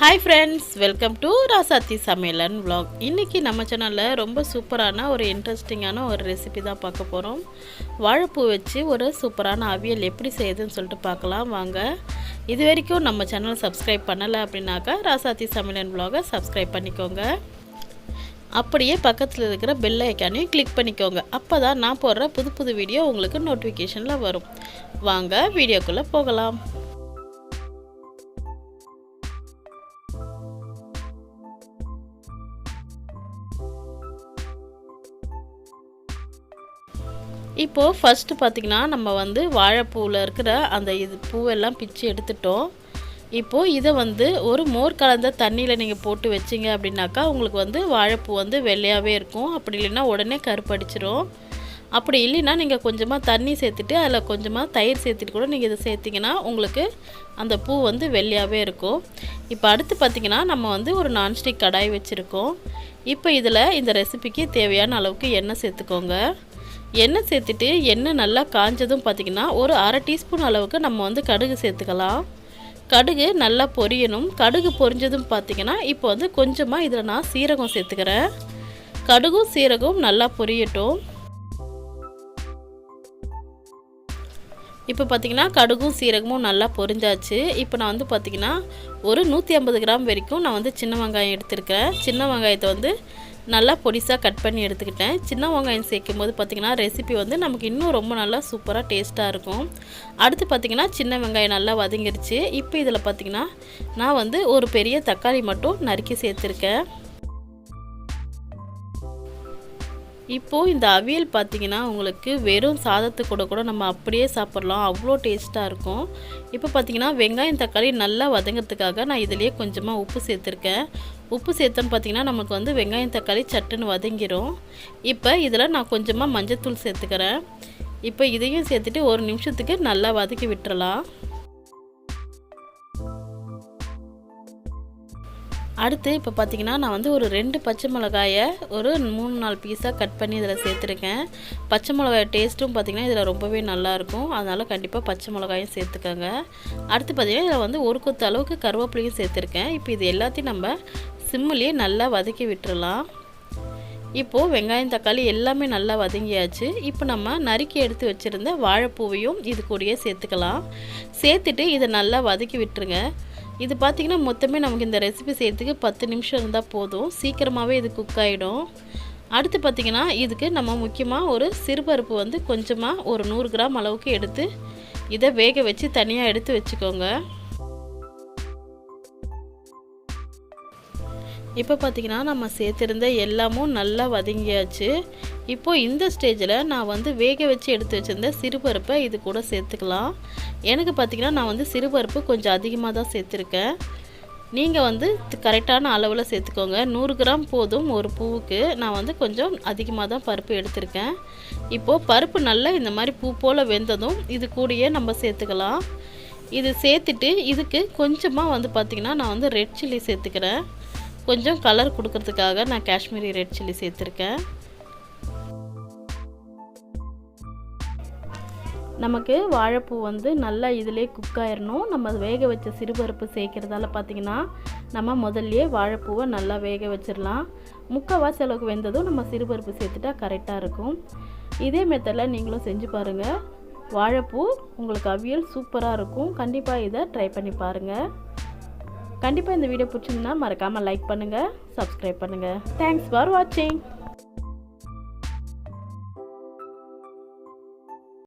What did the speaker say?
Hi friends, welcome to Rasathi சமையலன் vlog. இன்றைக்கி நம்ம சேனலில் ரொம்ப சூப்பரான ஒரு இன்ட்ரெஸ்டிங்கான ஒரு ரெசிபி தான் பார்க்க போகிறோம். வாழைப்பூ வச்சு ஒரு சூப்பரான அவியல் எப்படி செய்யுதுன்னு சொல்லிட்டு பார்க்கலாம் வாங்க. இது வரைக்கும் நம்ம சேனல் சப்ஸ்கிரைப் பண்ணலை அப்படின்னாக்கா ராசாத்தி சமையலன் vlog-ஐ சப்ஸ்கிரைப் பண்ணிக்கோங்க. அப்படியே பக்கத்தில் இருக்கிற பெல் ஐக்கானையும் கிளிக் பண்ணிக்கோங்க. அப்போ தான் நான் போடுற புது வீடியோ உங்களுக்கு நோட்டிஃபிகேஷனில் வரும். வாங்க வீடியோக்குள்ளே போகலாம். இப்போது ஃபஸ்ட்டு பார்த்திங்கன்னா நம்ம வாழைப்பூவில் இருக்கிற அந்த பூவெல்லாம் பிச்சு எடுத்துட்டோம். இப்போது இதை ஒரு மோர் கலந்த தண்ணியில் நீங்கள் போட்டு வச்சிங்க அப்படின்னாக்கா உங்களுக்கு வாழைப்பூ வெள்ளையாகவே இருக்கும். அப்படி இல்லைன்னா உடனே கருப்படிச்சிரும். அப்படி இல்லைன்னா நீங்கள் கொஞ்சமாக தண்ணி சேர்த்துட்டு அதில் கொஞ்சமாக தயிர் சேர்த்துட்டு கூட நீங்கள் இதை சேர்த்திங்கன்னா உங்களுக்கு அந்த பூ வெள்ளையாகவே இருக்கும். இப்போ அடுத்து பார்த்திங்கன்னா நம்ம ஒரு நான்ஸ்டிக் கடாய் வச்சுருக்கோம். இப்போ இதில் இந்த ரெசிபிக்கு தேவையான அளவுக்கு எண்ணெய் சேர்த்துக்கோங்க. எண்ணெய் சேர்த்துட்டு எண்ணெய் நல்லா காஞ்சதும் பார்த்திங்கன்னா ஒரு அரை டீஸ்பூன் அளவுக்கு நம்ம கடுகு சேர்த்துக்கலாம். கடுகு நல்லா பொரியணும். கடுகு பொரிஞ்சதும் பார்த்திங்கன்னா இப்போ கொஞ்சமாக இதில் நான் சீரகம் சேர்த்துக்கிறேன். கடுகும் சீரகம் நல்லா பொரியட்டும். இப்போ பார்த்திங்கன்னா கடுகும் சீரகமும் நல்லா பொரிஞ்சாச்சு. இப்போ நான் பார்த்திங்கன்னா ஒரு 150 கிராம் வரைக்கும் நான் சின்ன வெங்காயம் எடுத்துருக்கேன். சின்ன வெங்காயத்தை நல்லா பொடிசாக கட் பண்ணி எடுத்துக்கிட்டேன். சின்ன வெங்காயம் சேர்க்கும் போது பார்த்திங்கன்னா ரெசிபி நமக்கு இன்னும் ரொம்ப நல்லா சூப்பராக டேஸ்ட்டாக இருக்கும். அடுத்து பார்த்திங்கன்னா சின்ன வெங்காயம் நல்லா வதங்கிருச்சு. இப்போ இதில் பார்த்திங்கன்னா நான் ஒரு பெரிய தக்காளி மட்டும் நறுக்கி சேர்த்துருக்கேன். இப்போது இந்த அவியல் பார்த்திங்கன்னா உங்களுக்கு வெறும் சாதத்து கூட நம்ம அப்படியே சாப்பிட்லாம். அவ்வளோ டேஸ்ட்டாக இருக்கும். இப்போ பார்த்திங்கன்னா வெங்காயம் தக்காளி நல்லா வதங்கிறதுக்காக நான் இதிலேயே கொஞ்சமாக உப்பு சேர்த்துருக்கேன். உப்பு சேர்த்தோன்னு பார்த்திங்கன்னா நமக்கு வெங்காயம் தக்காளி சட்டுன்னு வதங்கிடும். இப்போ இதில் நான் கொஞ்சமாக மஞ்சத்தூள் சேர்த்துக்கிறேன். இப்போ இதையும் சேர்த்துட்டு ஒரு நிமிஷத்துக்கு நல்லா வதக்கி விட்டுறலாம். அடுத்து இப்போ பார்த்திங்கன்னா நான் ஒரு 2 பச்சை மிளகாயை ஒரு 3-4 பீஸாக கட் பண்ணி இதில் சேர்த்துருக்கேன். பச்சை மிளகாய் டேஸ்ட்டும் பார்த்திங்கன்னா இதில் ரொம்பவே நல்லாயிருக்கும். அதனால் கண்டிப்பாக பச்சை மிளகாயும் சேர்த்துக்கோங்க. அடுத்து பார்த்திங்கன்னா இதில் ஒரு கொத்து அளவுக்கு கருவேப்பிலையும் சேர்த்துருக்கேன். இப்போ இது எல்லாத்தையும் நம்ம சிம்மிலேயே நல்லா வதக்கி விட்டுறலாம். இப்போது வெங்காயம் தக்காளி எல்லாமே நல்லா வதங்கியாச்சு. இப்போ நம்ம நறுக்கி எடுத்து வச்சுருந்த வாழைப்பூவையும் இது கூடயே சேர்த்துக்கலாம். சேர்த்துட்டு இதை நல்லா வதக்கி விட்டுருங்க. இது பார்த்திங்கன்னா மொத்தமே நமக்கு இந்த ரெசிபி செய்கிறதுக்கு 10 நிமிஷம் இருந்தால் போதும். சீக்கிரமாகவே இது குக் ஆகிடும். அடுத்து பார்த்திங்கன்னா இதுக்கு நம்ம முக்கியமாக ஒரு சிறுபருப்பு கொஞ்சமாக ஒரு 100 கிராம் அளவுக்கு எடுத்து இதை வேக வச்சு தனியாக எடுத்து வச்சுக்கோங்க. இப்போ பார்த்திங்கன்னா நம்ம சேர்த்துருந்த எல்லாமும் நல்லா வதங்கியாச்சு. இப்போது இந்த ஸ்டேஜில் நான் வேக வச்சு எடுத்து வச்சுருந்த சிறுபருப்பை இது கூட சேர்த்துக்கலாம். எனக்கு பார்த்திங்கன்னா நான் சிறுபருப்பு கொஞ்சம் அதிகமாக தான் சேர்த்துருக்கேன். நீங்கள் கரெக்டான அளவில் சேர்த்துக்கோங்க. 100 கிராம் போதும் ஒரு பூவுக்கு. நான் கொஞ்சம் அதிகமாக தான் பருப்பு எடுத்திருக்கேன். இப்போது பருப்பு நல்லா இந்த மாதிரி பூ போல் வெந்ததும் இது கூடயே நம்ம சேர்த்துக்கலாம். இது சேர்த்துட்டு இதுக்கு கொஞ்சமாக பார்த்திங்கன்னா நான் ரெட் சில்லி சேர்த்துக்கிறேன். கொஞ்சம் கலர் கொடுக்கறதுக்காக நான் காஷ்மீரி ரெட் சில்லி சேர்த்துருக்கேன். நமக்கு வாழைப்பூ நல்லா இதிலே குக் ஆயிடணும். நம்ம வேக வச்ச சிறுபருப்பு சேர்க்குறதால பார்த்திங்கன்னா நம்ம முதல்லையே வாழைப்பூவை நல்லா வேக வச்சிடலாம். முக்கால்வாசி அளவுக்கு வெந்ததும் நம்ம சிறுபருப்பு சேர்த்துட்டா கரெக்டாக இருக்கும். இதே மெத்தடில் நீங்களும் செஞ்சு பாருங்கள். வாழைப்பூ உங்களுக்கு அவியல் சூப்பராக இருக்கும். கண்டிப்பாக இதை ட்ரை பண்ணி பாருங்கள். கண்டிப்பாக இந்த வீடியோ பிடிச்சிருந்தா மறக்காமல் லைக் பண்ணுங்கள், சப்ஸ்கிரைப் பண்ணுங்கள். தேங்க்ஸ் ஃபார் வாட்சிங்.